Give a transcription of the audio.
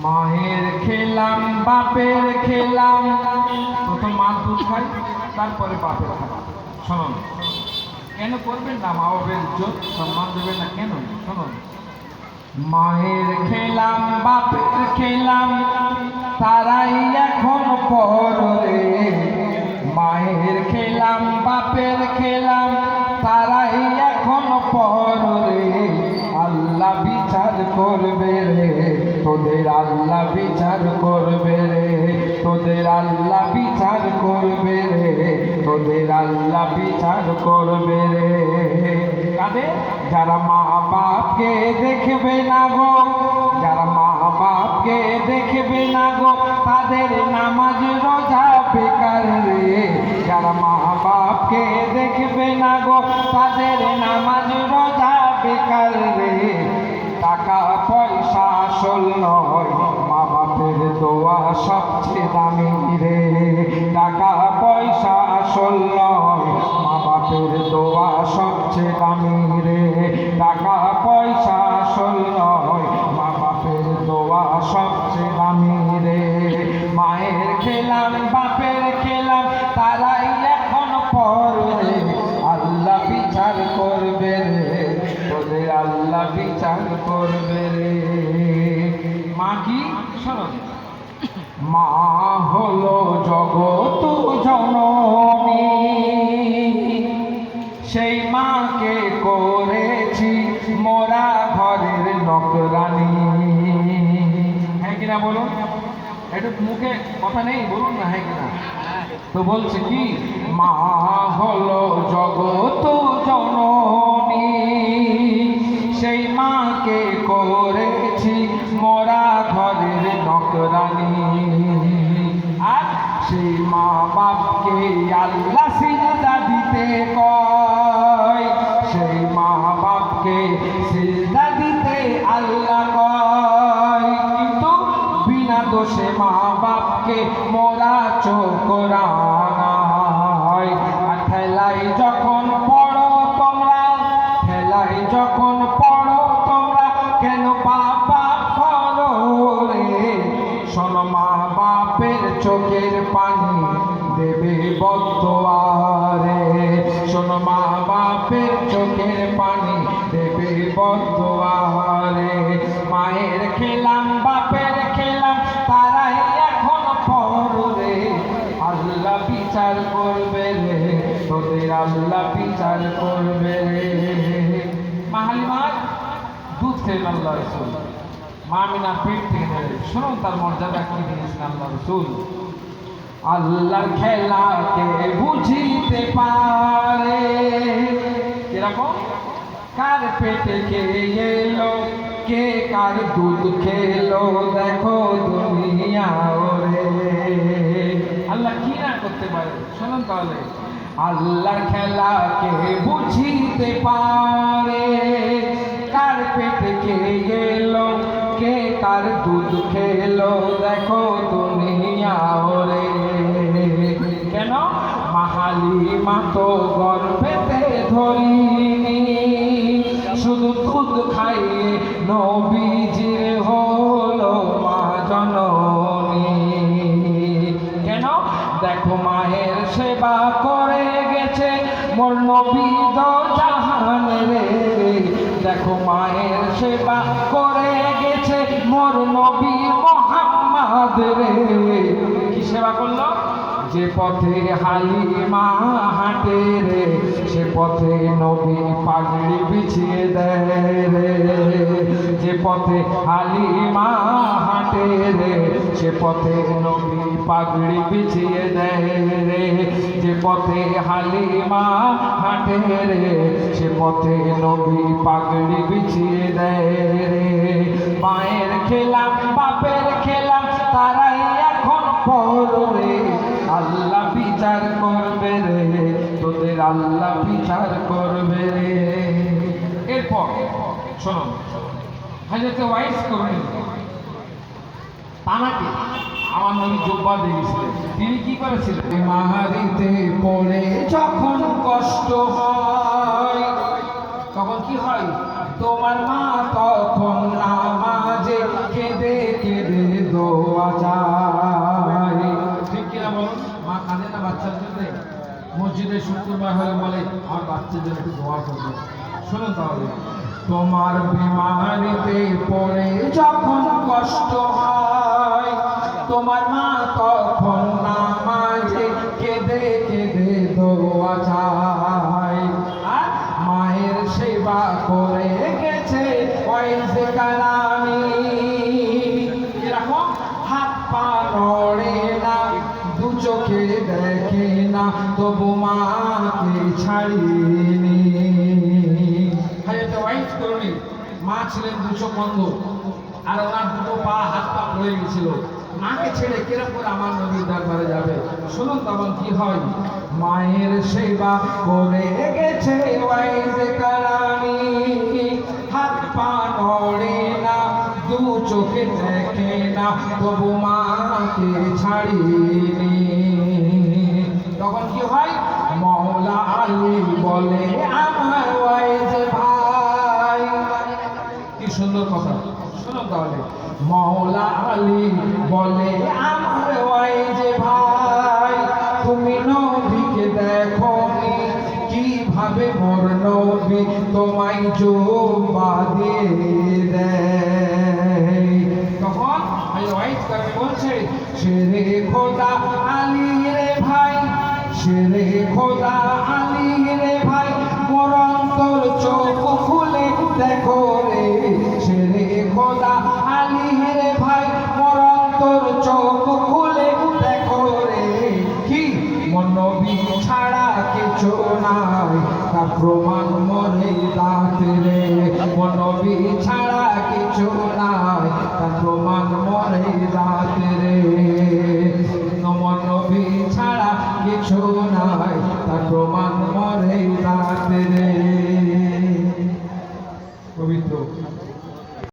মায়ের খেলাম বাপের খেলাম, প্রথম মার দুধ খাই তারপরে বাপের খাবার। শুনুন, কেন করবেন না? মা বাবের ইজ্জত সম্মান দেবেন না কেন? শুনুন, মায়ের খেলাম বাপের খেলাম, তারাই এখন পরে। মায়ের খেলাম বাপের খেলাম, তারাই এখন পরে। আল্লাহ বিচার করবে রে তোদের, আল্লাহ বিচার করবে রে তোদের, আল্লাহ বিচার করবে রে তোদের, আল্লাহ বিচার করবে রে। কাদের? যারা মা বাপকে দেখবে না গো, যারা মা বাপকে দেখবে না গো, তাদের নামাজ রোজা বেকার রে। যারা মা বাপকে দেখবে না গো, তাদের নামাজ রোজা বেকার রে। টাকা পয়সা আসল নয়, মা বাপের দোয়া সবচেয়ে দামি রে। টাকা পয়সা আসল নয়, মা বাপের দোয়া সবচেয়ে দামি রে। টাকা পয়সা আসল নয়, মা বাপের দোয়া সবচেয়ে দামি রে। মায়ের খেলাম বাপের খেলাম, তারাই এখন পরে। আল্লাহ বিচার করবে রে তোদের, আল্লাহ বিচার করবে রে। মা কি? শোনো, মা হলো জগত জননী, সেই মাকে করেছি মোরা ঘরের নকরানি। হ্যাঁ কিনা বলুন? একটু মুখে কথা নেই, বলুন না হ্যাঁ কিনা। তো বলছে কি, মা হলো জগত জননী, সেই মাকে করেছি মোরা ঘরের নকরানি। আর সেই মা বাপকে আল্লাহ সিজদা দিতে কয়, সেই মা বাপকে সিজদা দিতে আল্লাহ কয়। কিন্তু বিনা দোষে মা বাপকে মোরা চোখরায়। আর ঠেলাই যখন পড়ো তোমরা, ঠেলাই যখন পড়ো তোমরা, কেন বাবা করো রে? শোনো, মা বাপের চোখের পানি দেবে বদদোয়া রে। শোনো, মা বাপের চোখের পানি দেবে বদদোয়া রে। মায়ের খেলাম বাপের খেলাম, তারাই এখন পরে। আল্লাহ বিচার করবে রে তোদের, আল্লাহ বিচার করবে রে। মা হালিমার দুধ খেলেন আল্লাহ রসুল, মা আমিনার পেট থেকে ধরে। শুনুন তার মর্যাদা কি দিয়েছেন আল্লাহ রসুল। আল্লাহর খেলাকে বুঝিতে পারে কিরকম? কার পেটে কে এলো, কে কার দুধ খেলো, দেখো দুনিয়া ওরে। আল্লাহ কি না করতে পারে? শুনুন তাহলে, আল্লাহর খেলাকে বুঝিতে পারে, কার পেটে কে এলো, কে কার দুধ খেলো, দেখো দুনিয়া ওরে। কেন? মাহালিমা তো গর্ভেতে ধরিনি, শুধু দুধ খাইয়ে নবীজির হলো মা জননী। কেন? দেখো মায়ের সেবা করে গেছে মোর নবী দো জাহান রে। দেখো মায়ের সেবা করে গেছে মোর নবী মুহাম্মদ রে। কি সেবা করলো? যে পথে হালিমা হাঁটে রে, সে পথে নবী পাগড়ি বিছিয়ে দেয় রে। যে পথে হালিমা হাঁটে রে, সে পথে নবী পাগড়ি বিছিয়ে দেয় রে। যে পথে হালিমা হাঁটে রে, সে পথে নবী পাগড়ি বিছিয়ে দেয় রে। মায়ের খেলাম বাপের খেলাম, তারাই এখন পরে। আল্লাহ বিচার করবে রে তোদের, আল্লাহ বিচার করবে রে। এরপর শোনো, হযরত ওয়াইস করুন তানাকে আমার নবী জব্বা দিয়েছিলেন। তিনি কি করেছিলেন? মাহারিতে পড়ে যখন কষ্ট হয়, তখন কি হয়? তোমার মা তখন নামাজে কেঁদে কেঁদে দোয়া চাই। ঠিক কিনা বলুন? মা কাঁদে না বাচ্চার জন্য? মসজিদে শুক্রবার হলে বলে আমার বাচ্চাদের একটু দোয়া করবে। শুনুন তাহলে, তোমার বিমারিতে পড়ে যখন কষ্ট হয়, তোমার মা তখন নামাজে কেঁদে কেঁদে দোয়া চায়। আর মায়ের সেবা করে গেছে ওয়াইজে কালামি, এরকম হাত পা নড়ে না, দু চোখে দেখে না, তবু মাকে ছাড়িনি। মা ছিলেন দুচোখ বন্ধ, আর ওনার দুটো পা হাত পা পড়ে গেছিল। মাকে ছেড়ে কিরকম করে আমার নবীর দরবারে যাবে? শুনুন তখন কি হয়। মায়ের সেবা করে গেছে ওয়াইজে কালামি, হাত পা নড়ে না, দু চোখে দেখে না, তবু মাকে ছাড়িনি। তখন কি হয়? মওলা আলী বলে আমার ওয়াইজে ভাই। কি সুন্দর কথা, শুনুন তাহলে। মওলা আলী বলে আমার ওয়াইজে ভাই, তুমি নবীকে দেখোনি কিভাবে মোর নবী তোমায় জুব্বা দিয়ে দেয়। তখন ওয়াইজ করে বলছে, শেরে খোদা আলী রে ভাই, শেরে খোদা আলী রে ভাই, মোর অন্তর চোখ খুলে দেখো রে। শেরে খোদা আলী রে ভাই, মোর অন্তর চোখ খুলে দেখো রে। কি মোর নবী ছাড়া কিছু নাই, তার প্রমাণ মোরে দাঁত রে। মোর নবী ছাড়া কিছু নাই, তার প্রমাণ মোরে দাঁত রে। মোর নবী ছাড়া কিছু নাই, তার প্রমাণ মোরে দাঁত রে।